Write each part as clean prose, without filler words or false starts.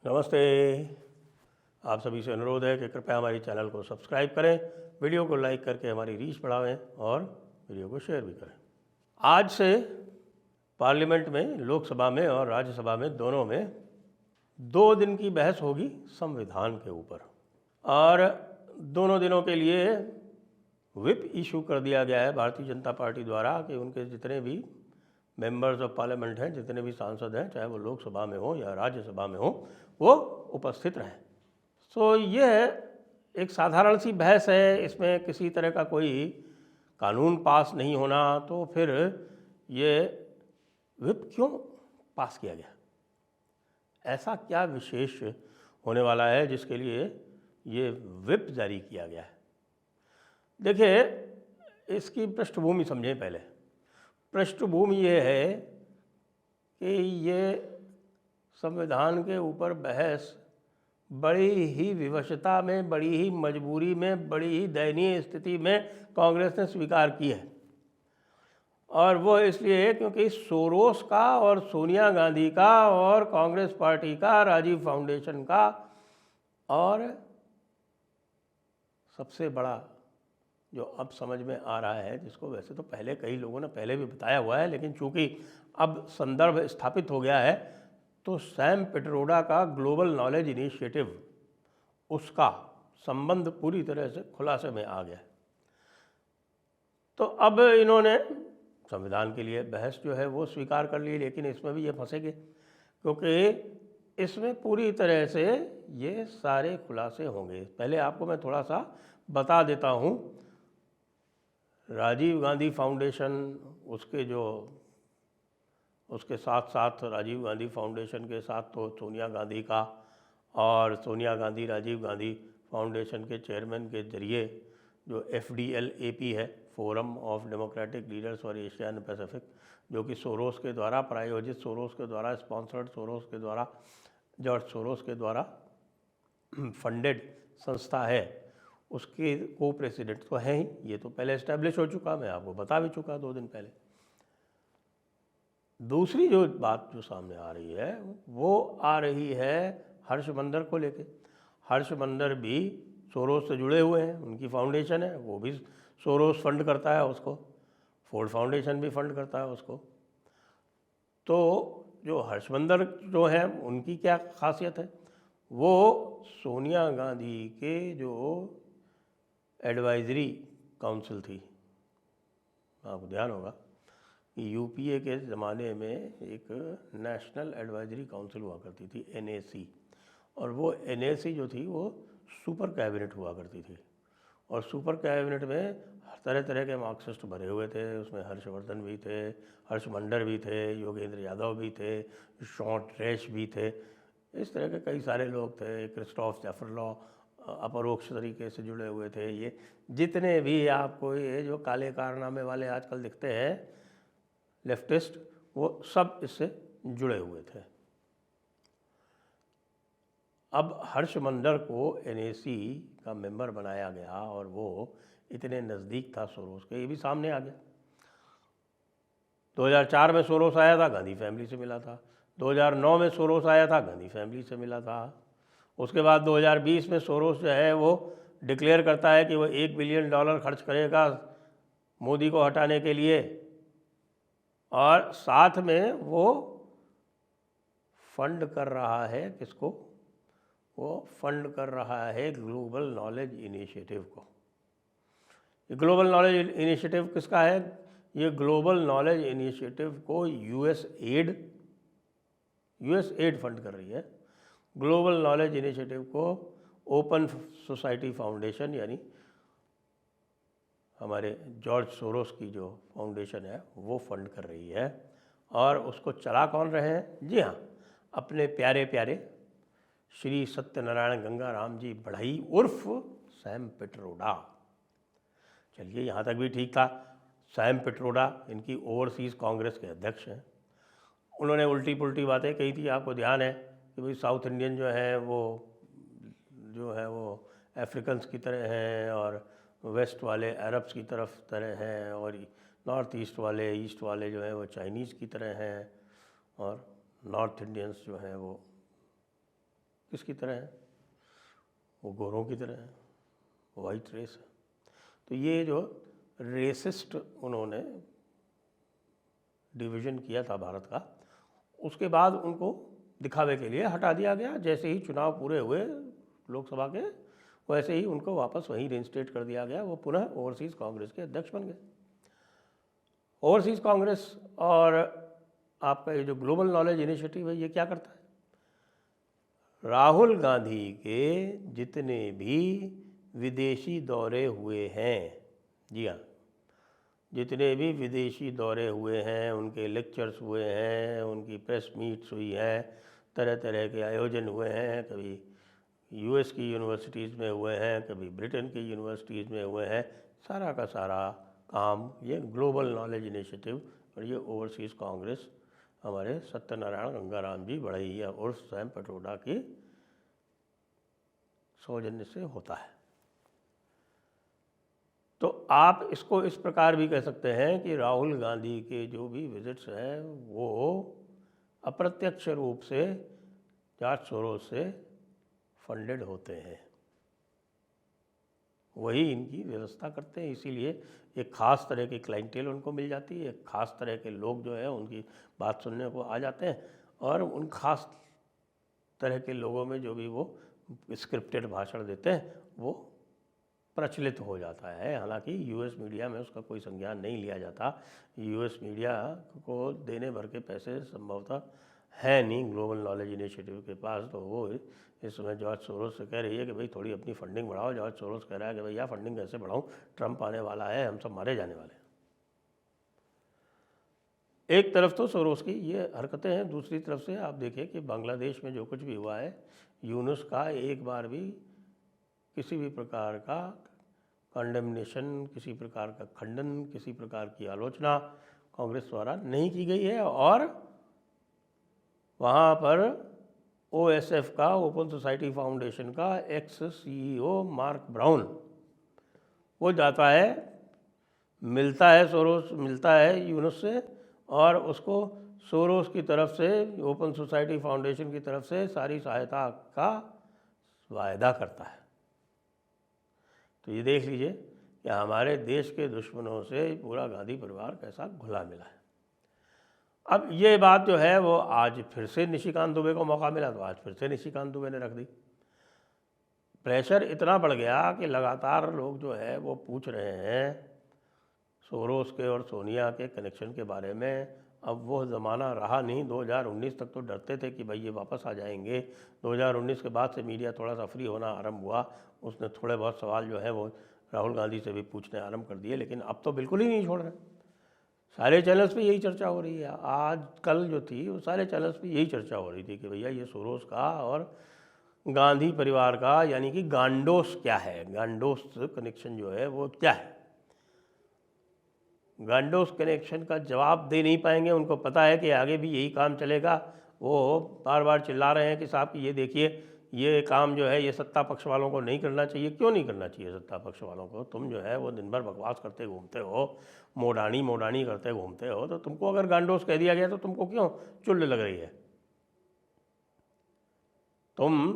नमस्ते। आप सभी से अनुरोध है कि कृपया हमारे चैनल को सब्सक्राइब करें, वीडियो को लाइक करके हमारी रीच बढ़ावें और वीडियो को शेयर भी करें। आज से पार्लियामेंट में, लोकसभा में और राज्यसभा में दोनों में 2 दिन की बहस होगी संविधान के ऊपर, और दोनों दिनों के लिए व्हिप इशू कर दिया गया है भारतीय जनता पार्टी द्वारा कि उनके जितने भी मेंबर्स ऑफ पार्लियामेंट हैं, जितने भी सांसद हैं, चाहे वो लोकसभा में हो या राज्यसभा में हो, वो उपस्थित रहें। सो यह एक साधारण सी बहस है, इसमें किसी तरह का कोई कानून पास नहीं होना। तो फिर ये व्हिप क्यों पास किया गया? ऐसा क्या विशेष होने वाला है जिसके लिए ये व्हिप जारी किया गया है? देखिए, इसकी पृष्ठभूमि समझें पहले। पृष्ठभूमि ये है कि ये संविधान के ऊपर बहस बड़ी ही विवशता में, बड़ी ही मजबूरी में, बड़ी ही दयनीय स्थिति में कांग्रेस ने स्वीकार की है। और वो इसलिए क्योंकि सोरोस का और सोनिया गांधी का और कांग्रेस पार्टी का, राजीव फाउंडेशन का, और सबसे बड़ा जो अब समझ में आ रहा है, जिसको वैसे तो पहले कई लोगों ने पहले भी बताया हुआ है, लेकिन चूंकि अब संदर्भ स्थापित हो गया है, तो सैम पिट्रोडा का ग्लोबल नॉलेज इनिशिएटिव, उसका संबंध पूरी तरह से खुलासे में आ गया है। तो अब इन्होंने संविधान के लिए बहस जो है वो स्वीकार कर ली, लेकिन इसमें भी ये फंसेंगे क्योंकि इसमें पूरी तरह से ये सारे खुलासे होंगे। पहले आपको मैं थोड़ा सा बता देता हूँ। राजीव गांधी फाउंडेशन, उसके साथ साथ राजीव गांधी फाउंडेशन के साथ तो सोनिया गांधी का, और सोनिया गांधी राजीव गांधी फाउंडेशन के चेयरमैन के जरिए जो FDLAP है, forum of democratic leaders for Asia and Pacific, जो कि सोरोस के द्वारा प्रायोजित, सोरोस के द्वारा स्पॉन्सर्ड, सोरोस के द्वारा, जॉर्ज सोरोस के द्वारा फंडेड संस्था है, उसके को प्रेसिडेंट तो हैं ही। ये तो पहले इस्टेब्लिश हो चुका, मैं आपको बता भी चुका 2 दिन पहले। दूसरी जो बात जो सामने आ रही है वो आ रही है हर्ष मंदर को लेके। हर्ष मंदर भी सोरोस से जुड़े हुए हैं, उनकी फाउंडेशन है, वो भी सोरोस फंड करता है उसको, फोर्ड फाउंडेशन भी फंड करता है उसको। तो जो हर्ष मंदर जो है, उनकी क्या खासियत है? वो सोनिया गांधी के जो एडवाइजरी काउंसिल थी, आपको ध्यान होगा कि UPA के ज़माने में एक नेशनल एडवाइजरी काउंसिल हुआ करती थी, NAC, और वो NAC जो थी वो सुपर कैबिनेट हुआ करती थी। और सुपर कैबिनेट में तरह तरह के मार्क्सिस्ट भरे हुए थे, उसमें हर्षवर्धन भी थे, हर्ष मंडर भी थे, योगेंद्र यादव भी थे, शॉन ट्रेश भी थे, इस तरह के कई सारे लोग थे, क्रिस्टोफ जैफरलॉ अपरोक्ष तरीके से जुड़े हुए थे। ये जितने भी आपको ये जो काले कारनामे वाले आजकल दिखते हैं लेफ्टिस्ट, वो सब इससे जुड़े हुए थे। अब हर्ष मंदर को NAC का मेंबर बनाया गया और वो इतने नज़दीक था सोरोस के, ये भी सामने आ गया। 2004 में सोरोस आया था, गांधी फैमिली से मिला था। 2009 में सोरोस आया था, गांधी फैमिली से मिला था। उसके बाद 2020 में सोरोस जो है वो डिक्लेयर करता है कि वो $1 बिलियन खर्च करेगा मोदी को हटाने के लिए, और साथ में वो फंड कर रहा है किसको? वो फंड कर रहा है ग्लोबल नॉलेज इनिशिएटिव को। ये ग्लोबल नॉलेज इनिशिएटिव किसका है? ये ग्लोबल नॉलेज इनिशिएटिव को यूएसएड फंड कर रही है। ग्लोबल नॉलेज इनिशिएटिव को ओपन सोसाइटी फाउंडेशन, यानी हमारे जॉर्ज सोरोस की जो फाउंडेशन है वो फंड कर रही है। और उसको चला कौन रहे हैं? जी हाँ, अपने प्यारे प्यारे श्री सत्यनारायण गंगाराम जी बढ़ई उर्फ सैम पिट्रोडा। चलिए, यहाँ तक भी ठीक था। सैम पिट्रोडा इनकी ओवरसीज़ कांग्रेस के अध्यक्ष हैं। उन्होंने उल्टी पुल्टी बातें कही थी, आपको ध्यान है कि भाई साउथ इंडियन जो है वो अफ्रीकन्स की तरह हैं, और वेस्ट वाले अरब्स की तरह हैं, और नॉर्थ ईस्ट वाले जो हैं वो चाइनीज़ की तरह हैं, और नॉर्थ इंडियंस जो हैं वो किसकी तरह है, वो गोरों की तरह है, वाइट रेस है। तो ये जो रेसिस्ट उन्होंने डिवीज़न किया था भारत का, उसके बाद उनको दिखावे के लिए हटा दिया गया। जैसे ही चुनाव पूरे हुए लोकसभा के, वैसे ही उनको वापस वहीं रिइंस्टेट कर दिया गया। वो पुनः ओवरसीज़ कांग्रेस के अध्यक्ष बन गए। ओवरसीज़ कांग्रेस और आपका ये जो ग्लोबल नॉलेज इनिशिएटिव है, ये क्या करता है? राहुल गांधी के जितने भी विदेशी दौरे हुए हैं, जी हाँ, जितने भी विदेशी दौरे हुए हैं, उनके लेक्चर्स हुए हैं, उनकी प्रेस मीट्स हुई हैं, तरह तरह के आयोजन हुए हैं, कभी यूएस की यूनिवर्सिटीज़ में हुए हैं, कभी ब्रिटेन की यूनिवर्सिटीज़ में हुए हैं, सारा का सारा काम ये ग्लोबल नॉलेज इनिशिएटिव और ये ओवरसीज़ कांग्रेस हमारे सत्यनारायण गंगाराम जी बढ़ैया उर्फ सैम पटोदा की सौजन्य से होता है। तो आप इसको इस प्रकार भी कह सकते हैं कि राहुल गांधी के जो भी विजिट्स हैं वो अप्रत्यक्ष रूप से जॉर्ज सोरोस से फंडेड होते हैं, वही इनकी व्यवस्था करते हैं। इसीलिए एक ख़ास तरह की क्लाइंटेल उनको मिल जाती है, एक ख़ास तरह के लोग जो है उनकी बात सुनने को आ जाते हैं, और उन ख़ास तरह के लोगों में जो भी वो स्क्रिप्टेड भाषण देते हैं वो प्रचलित हो जाता है। हालांकि यूएस मीडिया में उसका कोई संज्ञान नहीं लिया जाता। यूएस मीडिया को देने भर के पैसे संभवतः है नहीं ग्लोबल नॉलेज इनिशिएटिव के पास, तो वो इस समय जॉर्ज सोरोस से कह रही है कि भाई थोड़ी अपनी फंडिंग बढ़ाओ। जॉर्ज सोरोस कह रहा है कि भैया फंडिंग कैसे बढ़ाऊं, ट्रंप आने वाला है, हम सब मारे जाने वाले हैं। एक तरफ तो सोरोस की ये हरकतें हैं, दूसरी तरफ से आप देखिए कि बांग्लादेश में जो कुछ भी हुआ है, यूनुस का एक बार भी किसी भी प्रकार का कंडेमनेशन, किसी प्रकार का खंडन, किसी प्रकार की आलोचना कांग्रेस द्वारा नहीं की गई है। और वहाँ पर ओएसएफ का, ओपन सोसाइटी फाउंडेशन का एक्स सीईओ मार्क ब्राउन वो जाता है, मिलता है सोरोस, मिलता है यूनुस से, और उसको सोरोस की तरफ से, ओपन सोसाइटी फाउंडेशन की तरफ से सारी सहायता का वायदा करता है। तो ये देख लीजिए कि हमारे देश के दुश्मनों से पूरा गांधी परिवार कैसा घुला मिला है। अब ये बात जो है वो आज फिर से निशिकांत दुबे को मौका मिला, तो आज फिर से निशिकांत दुबे ने रख दी। प्रेशर इतना बढ़ गया कि लगातार लोग जो है वो पूछ रहे हैं सोरोस के और सोनिया के कनेक्शन के बारे में। अब वो ज़माना रहा नहीं। 2019 तक तो डरते थे कि भाई ये वापस आ जाएंगे। 2019 के बाद से मीडिया थोड़ा सा फ्री होना आरंभ हुआ, उसने थोड़े बहुत सवाल जो है वो राहुल गांधी से भी पूछने आरंभ कर दिए, लेकिन अब तो बिल्कुल ही नहीं छोड़ रहे। सारे चैनल्स पे यही चर्चा हो रही है। आज कल जो थी वो सारे चैनल्स पे यही चर्चा हो रही थी कि भैया ये सोरोस का और गांधी परिवार का, यानी कि गांडोस क्या है, गांडोस कनेक्शन जो है वो क्या है। गांडोस कनेक्शन का जवाब दे नहीं पाएंगे। उनको पता है कि आगे भी यही काम चलेगा। वो बार बार चिल्ला रहे हैं कि साहब ये देखिए, ये काम जो है ये सत्ता पक्ष वालों को नहीं करना चाहिए। क्यों नहीं करना चाहिए सत्ता पक्ष वालों को? तुम जो है वो दिन भर बकवास करते घूमते हो, मोडानी करते घूमते हो, तो तुमको अगर गांडोस कह दिया गया तो तुमको क्यों चुल लग रही है? तुम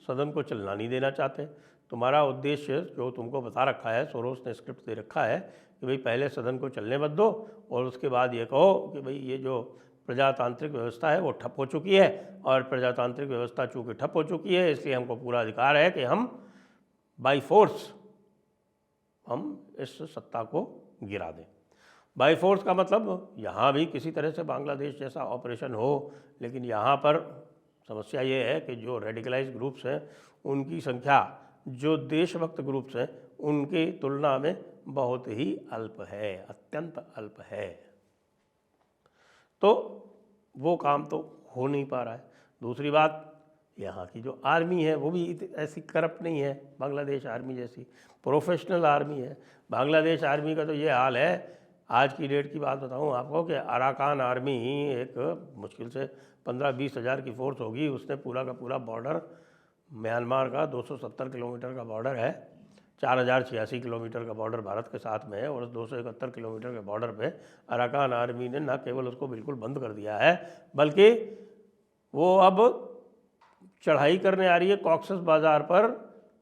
सदन को चलना नहीं देना चाहते। तुम्हारा उद्देश्य जो तुमको बता रखा है, सोरोस ने स्क्रिप्ट दे रखा है कि भाई पहले सदन को चलने मत दो और उसके बाद ये कहो कि भाई ये जो प्रजातांत्रिक व्यवस्था है वो ठप हो चुकी है, और प्रजातांत्रिक व्यवस्था चूँकि ठप हो चुकी है इसलिए हमको पूरा अधिकार है कि हम बाई फोर्स हम इस सत्ता को गिरा दें। बाई फोर्स का मतलब यहाँ भी किसी तरह से बांग्लादेश जैसा ऑपरेशन हो, लेकिन यहाँ पर समस्या ये है कि जो रेडिकलाइज ग्रुप्स हैं उनकी संख्या जो देशभक्त ग्रुप्स हैं उनकी तुलना में बहुत ही अल्प है, अत्यंत अल्प है। तो वो काम तो हो नहीं पा रहा है। दूसरी बात, यहाँ की जो आर्मी है वो भी ऐसी करप्ट नहीं है बांग्लादेश आर्मी जैसी, प्रोफेशनल आर्मी है। बांग्लादेश आर्मी का तो ये हाल है, आज की डेट की बात बताऊँ आपको कि अराकान आर्मी एक मुश्किल से 15-20 हज़ार की फोर्स होगी। उसने पूरा का पूरा बॉर्डर, म्यांमार का 270 किलोमीटर का बॉर्डर है, 4086 किलोमीटर का बॉर्डर भारत के साथ में है, और उस 271 किलोमीटर के बॉर्डर पे अराकान आर्मी ने न केवल उसको बिल्कुल बंद कर दिया है, बल्कि वो अब चढ़ाई करने आ रही है कॉक्सस बाज़ार पर,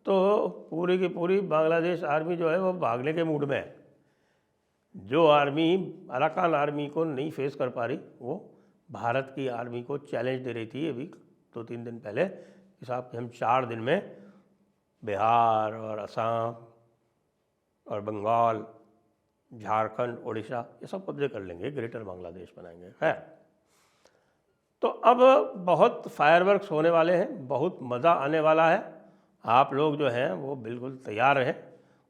तो पूरी की पूरी बांग्लादेश आर्मी जो है वो भागने के मूड में है। जो आर्मी अराकान आर्मी को नहीं फेस कर पा रही, वो भारत की आर्मी को चैलेंज दे रही थी अभी 2-3 दिन पहले कि साहब कि हम 4 दिन में बिहार और असम और बंगाल, झारखंड, उड़ीसा ये सब कब्जे कर लेंगे, ग्रेटर बांग्लादेश बनाएंगे। खैर, तो अब बहुत फायरवर्क्स होने वाले हैं, बहुत मज़ा आने वाला है। आप लोग जो हैं वो बिल्कुल तैयार रहें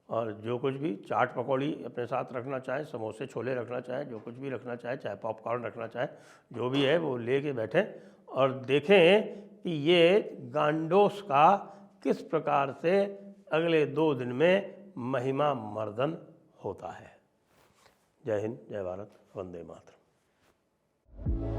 और जो कुछ भी चाट पकौड़ी अपने साथ रखना चाहें, समोसे छोले रखना चाहें, जो कुछ भी रखना चाहें, चाहे पॉपकॉर्न रखना चाहें, जो भी है वो ले के बैठें और देखें कि ये गांडोस का किस प्रकार से अगले 2 दिन में महिमा मर्दन होता है। जय हिंद, जय भारत, वंदे मातरम।